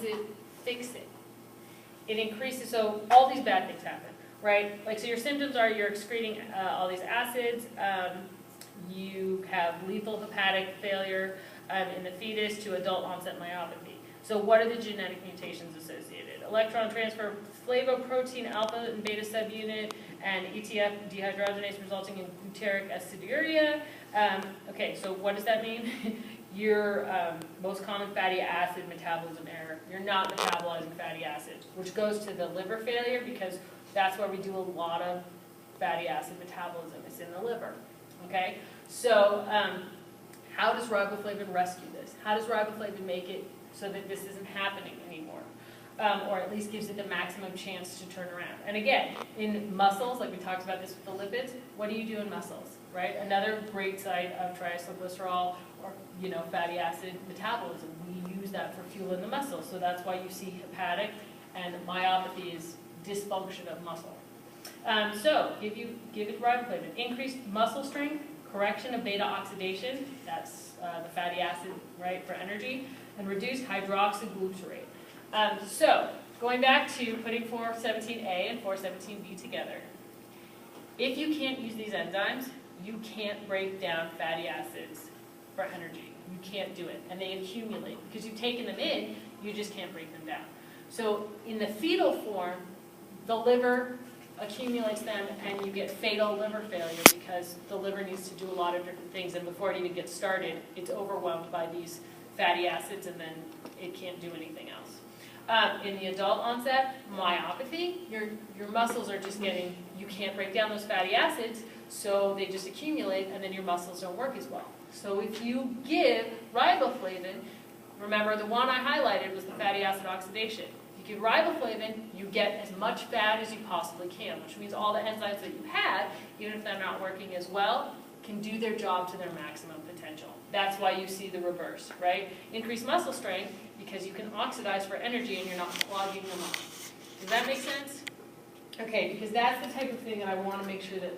it fix it? It increases, so all these bad things happen, right? Like, so your symptoms are you're excreting all these acids, you have lethal hepatic failure in the fetus to adult onset myopathy. So what are the genetic mutations associated? Electron transfer, flavoprotein alpha and beta subunit, and ETF dehydrogenase resulting in glutaric aciduria. Okay, so what does that mean? Your most common fatty acid metabolism error. You're not metabolizing fatty acids, which goes to the liver failure because that's where we do a lot of fatty acid metabolism. It's in the liver. Okay, so how does riboflavin rescue this? How does riboflavin make it so that this isn't happening anymore? Or at least gives it the maximum chance to turn around. And again, in muscles, like we talked about this with the lipids, what do you do in muscles, right? Another great site of triacylglycerol or, fatty acid metabolism. We use that for fuel in the muscle. So that's why you see hepatic and myopathy is dysfunction of muscle. So give it riboflavin. Increased muscle strength, correction of beta oxidation, that's the fatty acid, right, for energy, and reduced hydroxyglutarate. So, going back to putting 417A and 417B together, if you can't use these enzymes, you can't break down fatty acids for energy. You can't do it, and they accumulate. Because you've taken them in, you just can't break them down. So, in the fetal form, the liver accumulates them, and you get fatal liver failure because the liver needs to do a lot of different things, and before it even gets started, it's overwhelmed by these fatty acids, and then it can't do anything else. In the adult onset, myopathy, your muscles are just getting, you can't break down those fatty acids, so they just accumulate, and then your muscles don't work as well. So if you give riboflavin, remember the one I highlighted was the fatty acid oxidation. If you give riboflavin, you get as much fat as you possibly can, which means all the enzymes that you had, even if they're not working as well, can do their job to their maximum potential. That's why you see the reverse, right? Increased muscle strength because you can oxidize for energy and you're not clogging them up. Does that make sense? Okay, because that's the type of thing that I want to make sure that